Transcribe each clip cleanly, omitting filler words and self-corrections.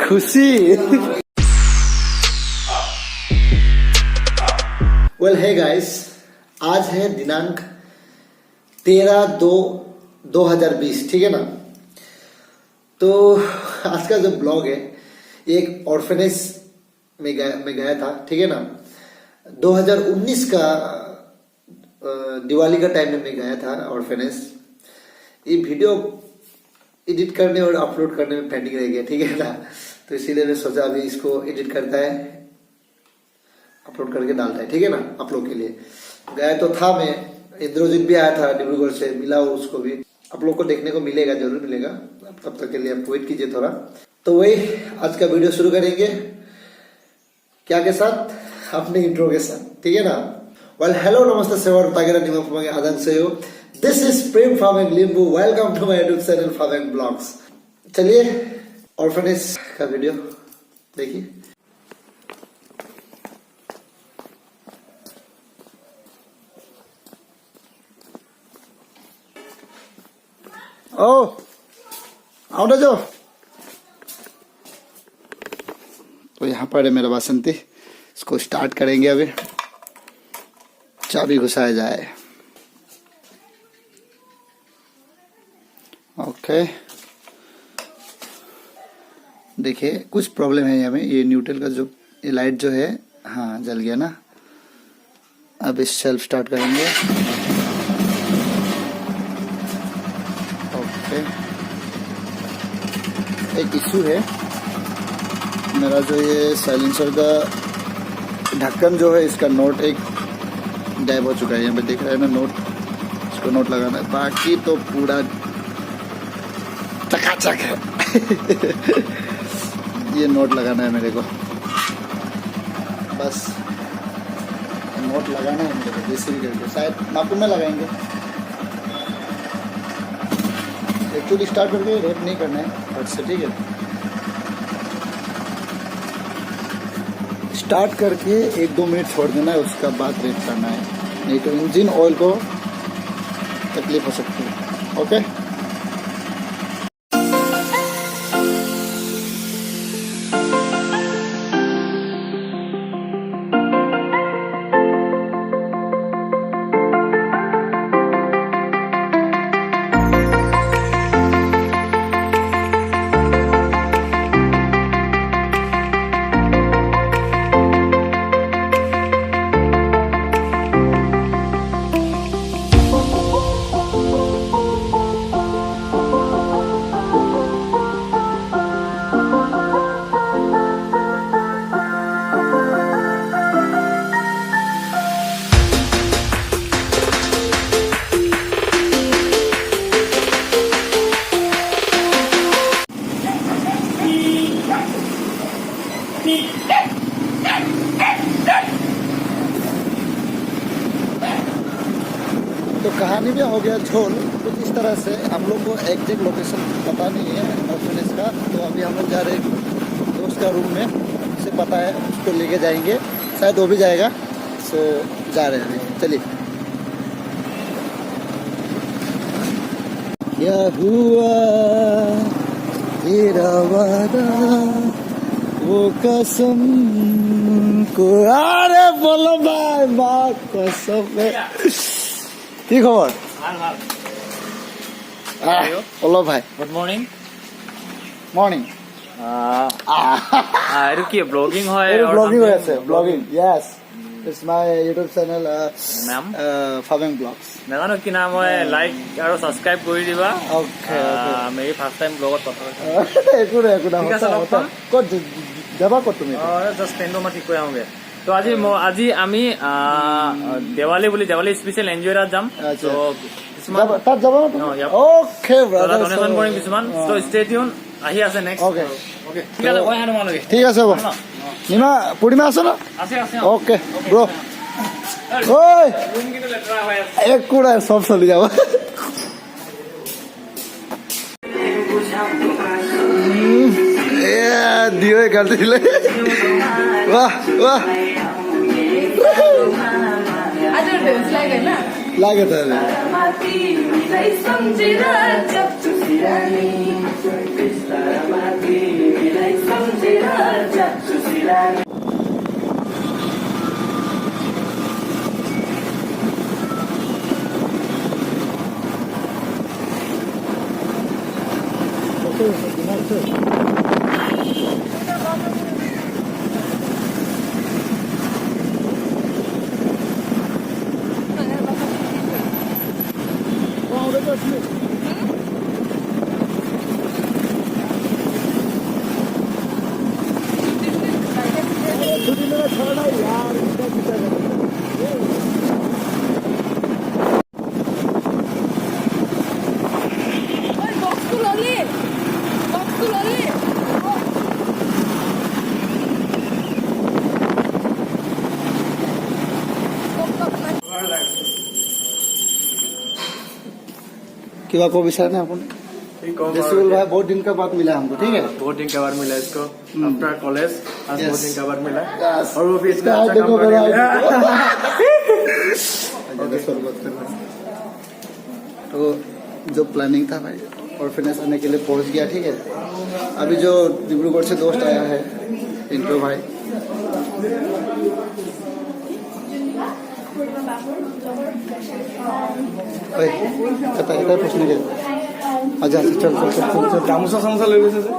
खुशी। वेल है गाइस, आज है दिनांक 13/2/2020, ठीक है ना। तो आज का जो ब्लॉग है एक ऑर्फेनेज में गया था, ठीक है ना। 2019 का दिवाली का टाइम में मैं गया था ऑर्फेनेज। ये वीडियो एडिट करने और अपलोड करने में पेंडिंग रह गया, ठीक है ना। तो इसीलिए मैं सोचा अभी इसको एडिट करता है, अपलोड करके डालता है, ठीक है ना, आप लोग के लिए। गया तो था मैं, इंद्रजीत भी आया था डिब्रूगढ़ से, मिला उसको भी। आप लोग को देखने को मिलेगा, जरूर मिलेगा। तब तक के लिए आप वेट कीजिए थोड़ा। तो वही आज का वीडियो शुरू करेंगे, क्या के साथ, अपने इंट्रो के साथ, ठीक है ना। वेल हेलो नमस्ते सेवारो तागेरा निंगवा फुमांगे आदांगसेयो। This is Prem Phabeng Limbu. Welcome to my YouTube channel Phabeng blogs. चलिए ऑर्फनेज का वीडियो देखिए। ओ आओ ना जो। तो यहाँ पर है मेरा बासंती, इसको स्टार्ट करेंगे। अभी चाबी घुसाया जाए। ओके, देखिए कुछ प्रॉब्लम है यहाँ में। ये न्यूट्रल का जो ये लाइट जो है, हाँ जल गया ना। अब इस सेल्फ स्टार्ट करेंगे। ओके, एक इशू है मेरा, जो ये साइलेंसर का ढक्कन जो है, इसका नोट एक गायब हो चुका है। यहाँ पे देख रहे हैं ना नोट, इसको नोट लगाना है। बाकी तो पूरा चकाचक है। ये नोट लगाना है मेरे को, बस नोट लगाना है मेरे को, जैसे भी करके। शायद नाखून में लगाएंगे। एक्चुअली स्टार्ट करके रेप नहीं करना है फट से, ठीक है। स्टार्ट करके 1-2 मिनट छोड़ देना है, उसका बाद रेप करना है, नहीं तो इंजन ऑयल को तकलीफ हो सकती है। ओके, तो कहानी भी हो गया झोल कुछ इस तरह से। हम लोग को एग्जैक्ट लोकेशन पता नहीं है ऑर्फनेज का। तो अभी हम लोग जा रहे हैं दोस्त का रूम में, उसे पता है, उसको लेके जाएंगे, शायद वो भी जाएगा। सो जा रहे हैं, चलिए। क्या हुआ तेरा वादा, वो कसम को, अरे बोलो भाई, माँ कसम है। কি খবর? হ্যালো ভাই, গুড মর্নিং। মর্নিং। এর কি ব্লগিং হয়? এর ব্লগিং হয়েছে, blogging. Yes, it's my YouTube channel নাম ফাবেং ব্লগস। নাজানো কি নাম হয়, লাইক আৰু সাবস্ক্ৰাইব কৰি দিবা। ওকে, আমি ফার্স্ট টাইম ব্লগত কথা কৈছো। একো নাই, একো নাই। ক'ত যাবা, ক'ত তুমি? জাষ্ট ফ্ৰেণ্ড ৰুমত ঠিক কৰি আহোগে। তো আজি আমি দেৱালী বুলি, দেৱালী স্পেচিয়েল এনজয়ত যাম। তো কিছুমান তাত যাব না? ওকে ব্ৰাদাৰ, ডনেশ্যন কৰিম কিছুমান। তো ষ্টে টিউন, আহি আছে নেক্সট। ওকে ওকে, ঠিক আছে, মই হানো মালগে। ঠিক আছে হ'ব। নিমা পূৰ্ণিমা আছে না? আছে আছে। ওকে ব্ৰ। ঐ ৰুম কিন্তু লেটৰা হৈ আছে। একো নাই, সব চলি যাব। দিও গালি দিলে, वाह वाह लागे था किवा को विचार ना अपन जैसे भाई बहुत दिन का बाद मिला हमको ठीक है बहुत दिन के बाद मिला इसको आफ्टर कॉलेज आज बहुत दिन के बाद मिला और वो भी इसका देखो अच्छा काम कर रहा है तो जो प्लानिंग था भाई ऑर्फेनेज आने के लिए पहुंच गया ठीक है अभी जो डिब्रूगढ़ से दोस्त आया है इंट्रो भाई कता इधर प्रश्न के अच्छा चल चल चल चल गामोसा समोसा ले लेते थे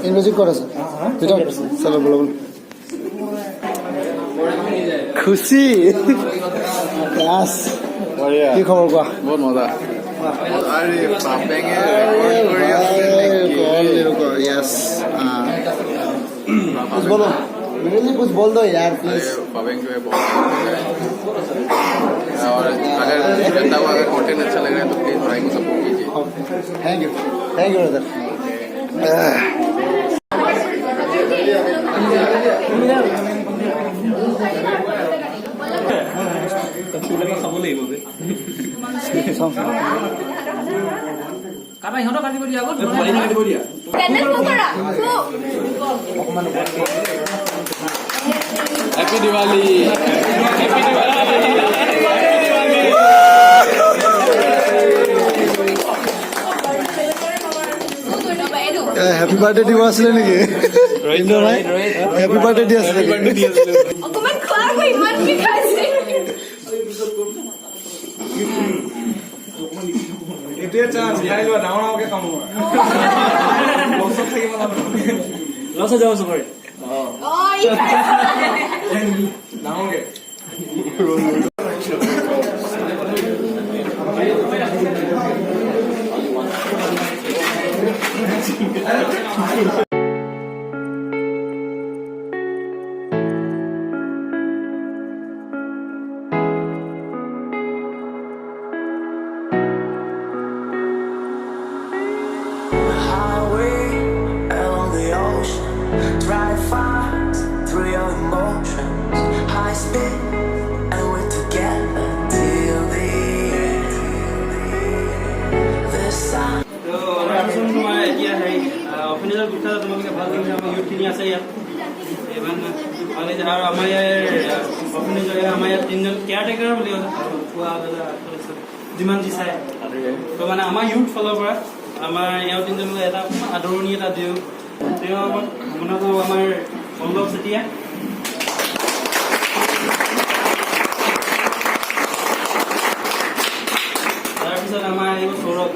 इनवेजिट करो सर चलो बोलो बोलो खुशी यस কি খবৰ কোৱা बहुत मजा अरे पापेंगे यस कुछ बोलो मेरे लिए कुछ बोल दो यार प्लीज पापेंग जो है बहुत और अगर जनता को अगर कंटेंट अच्छा लग रहा है तो प्लीज भाई को सपोर्ट कीजिए थैंक यू ब्रदर কাটা ইহঁতক কাটিব দিয়া আগত हैप्पी दिवाली हैप्पी बर्थडे দিব আছিল নেকি ৰহিন্দ্ৰ ভাই हैप्पी बर्थडे দি আছিল অকমান খোৱা গৈ ইমান কি খাইছে এতিয়া চান্স খাই লোৱা ডাঙৰ ডাঙৰকে কাম কৰা লছত থাকিব লছত যাব চবৰে ডাঙৰকে অফিনাৰ গুঠা তোমালোকে ভাল লাগিছে আমাৰ ইউথখিনি আছে ইয়াত ইমান ভাল লাগিছে আৰু আমাৰ ইয়াৰ অফিনাৰ আমাৰ ইয়াত তিনিজন কেয়াৰ টেকাৰ বুলি খোৱা যিমান যি চাই তো মানে আমাৰ ইউথ ফালৰ পৰা আমাৰ ইয়াৰ তিনিজনলৈ এটা আদৰণি এটা দিওঁ তেওঁ আমাক মনত আমাৰ পল্লৱ চেতিয়া তাৰপিছত আমাৰ এইবোৰ সৌৰভ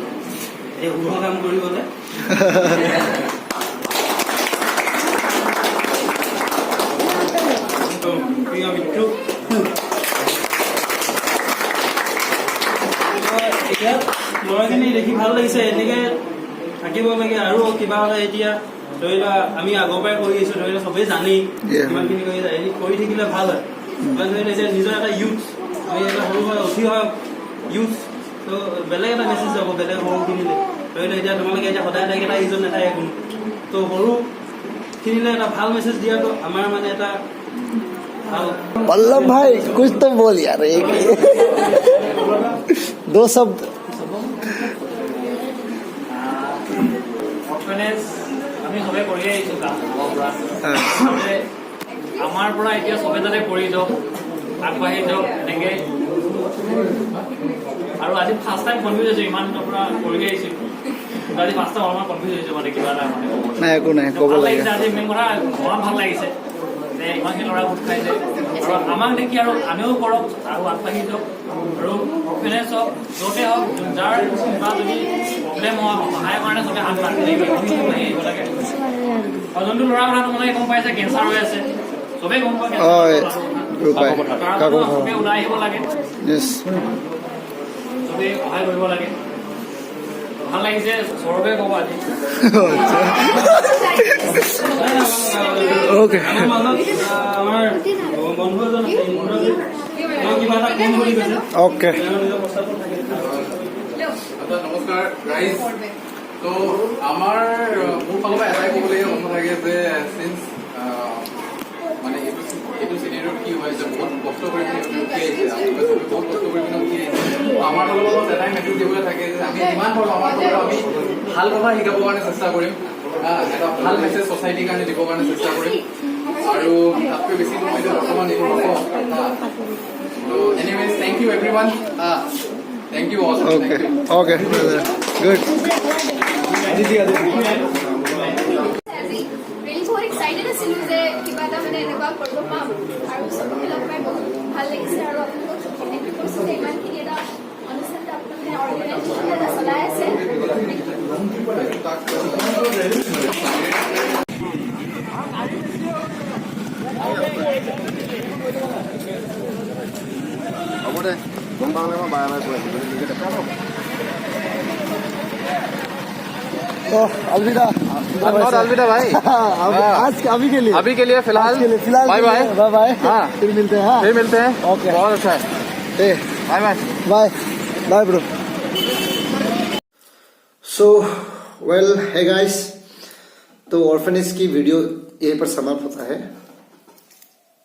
এই শুভ কাম কৰিবলৈ প্ৰিয় মিত্ৰ এতিয়া ল'ৰাখিনি দেখি ভাল লাগিছে এনেকে থাকিব লাগে আৰু কিবা হ'লে এতিয়া ধৰি লোৱা আমি আগৰ পৰাই কৰি আহিছো ধৰি লোৱা চবেই জানেই কিমানখিনি কৰি থাকিলে ভাল হয় ধৰি লোৱা এতিয়া নিজৰ এটা ইউথ আমি এটা সৰু হৈ উঠি অহা ইউথ তো বেলেগ এটা মেছেজ যাব বেলেগ সৰুখিনিলে ধৰি লোৱা এতিয়া তোমালোকে এতিয়া সদায় এটা ইজন নাথাকে কোনো তো সৰুখিনিলে এটা ভাল মেছেজ দিয়াটো আমাৰ মানে এটা ভাল पल्लव भाई कुछ तो बोल यार एक दो शब्द অৰ্ফেনেজ আমি সবে কৰি আহিছো কাম আমাৰ পৰা এতিয়া সবে যাতে কৰি দিয়ক আগবাঢ়ি যাওক এনেকে আৰু টাইম কনফিউজ হৈছে ইমান পৰা কৰি আহিছোঁ আজি পাঁচটা অলপমান কনফিউজ হৈছে মানে কিবা এটা মানে নাই একো নাই ক'ব ভাল লাগে লাগিছে আজি মেইন কথা মনত ভাল লাগিছে যে ইমানখিনি ল'ৰা গোট খাইছে আৰু আমাক দেখি আৰু আমিও কৰক আৰু আগবাঢ়ি যাওক আৰু অৰ্ফেনেজ হওক য'তে হওক যাৰ কিবা যদি প্ৰব্লেম হয় সহায়ৰ কাৰণে চবে হাত মাতি আহিব লাগে আৰু যোনটো ল'ৰা কথা তোমালোকে গম পাইছে কেঞ্চাৰ হৈ আছে চবেই গম পায় চবে ওলাই আহিব লাগে চবেই সহায় কৰিব লাগে ভাল লাগিছে সৌৰভে ক'ব আজি ওকে আমাৰ বন্ধু এজন আছে কিবা এটা কম বুলি কৈছে ওকে নমস্কাৰ গাইজ তো আমাৰ মোৰ ফালৰ পৰা এটাই ক'বলগীয়া কথা থাকে যে চিন্স মানে এইটো চিনেৰিঅ'ত কি হয় যে বহুত কষ্ট কৰি পিনে উঠি আহিছে বহুত কষ্ট কৰি পিনে উঠি আহিছে আমাৰ ফালৰ পৰা এটাই মেছেজ দিবলৈ থাকে যে আমি যিমান পাৰোঁ আমাৰ ফালৰ আমি ভাল কথা শিকাবৰ কাৰণে চেষ্টা কৰিম এটা ভাল মেছেজ ছ'চাইটিৰ কাৰণে দিবৰ কাৰণে চেষ্টা কৰিম আৰু তাতকৈ বেছি মই এতিয়া বৰ্তমান এইটো নকওঁ তো anyways thank you everyone Thank you all. Okay. Okay. Good. Really so excited আছিলো যে কিবা এটা মানে এনেকুৱা কৰিব পাম আৰু চবকে লগ পাই বহুত ভাল লাগিছে আৰু আপোনালোকক থ্যাংক ইউ কৈছো যে ইমানখিনি এটা অনুষ্ঠান আপোনালোকে অৰ্গেনাইজেশ্যন এটা চলাই আছে হ'ব দে গম পালে মই বাৰে বাৰে কৈ আছোঁ अलविदा अलविदा भाई आज अभी के लिए फिलहाल बाय बाय बाय बाय हाँ फिर मिलते हैं फिर मिलते हैं ओके बहुत अच्छा है bye bye bye bye bro so well है गाइस तो ऑर्फेनेज की वीडियो यहीं पर समाप्त होता है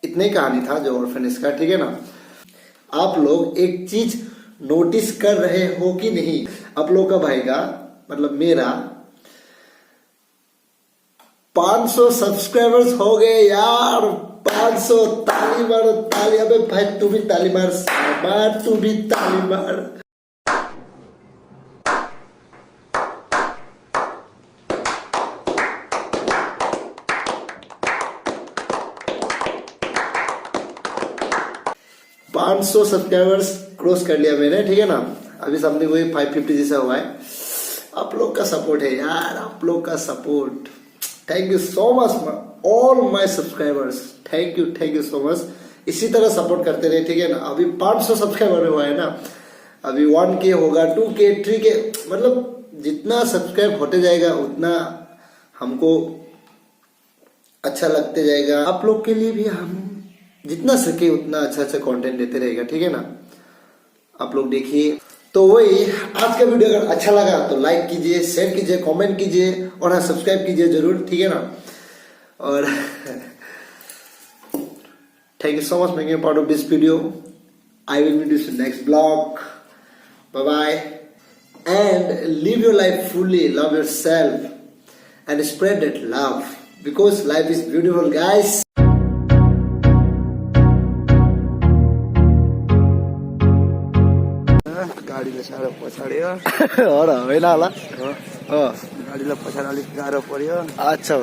इतने कहानी था जो ऑर्फेनेज का ठीक है ना आप लोग एक चीज नोटिस कर रहे हो कि नहीं आप लोग का भाई का मतलब मेरा 500 सब्सक्राइबर्स हो गए यार 500 ताली मार ताली अबे भाई तू भी ताली मार तू भी ताली मार सब्सक्राइबर्स क्रॉस कर लिया मैंने ठीक है ना अभी समथिंग वही 550 जैसा हुआ है आप लोग का सपोर्ट है यार आप लोग का support thank you so much all my subscribers thank you so much इसी तरह सपोर्ट करते रहे ठीक है ना अभी 500 सब्सक्राइबर हुआ है ना अभी 1K होगा 2K 3K मतलब जितना सब्सक्राइब होते जाएगा उतना हमको अच्छा लगते जाएगा आप लोग के लिए भी हम जितना सके उतना अच्छा कंटेंट देते रहेगा ठीक है ना आप लोग देखिए तो वही आज का वीडियो अगर अच्छा लगा तो लाइक कीजिए शेयर कीजिए कमेंट कीजिए और हाँ सब्सक्राइब कीजिए जरूर ठीक है ना और thank you so much making part of this video I will meet you in next blog bye bye and live your life fully love yourself and spread that love because life is beautiful guys गाडीले साह्रो पछाड्यो हो र होइन होला गाडीलाई पछाडि अलिक गाह्रो पर्यो अच्छा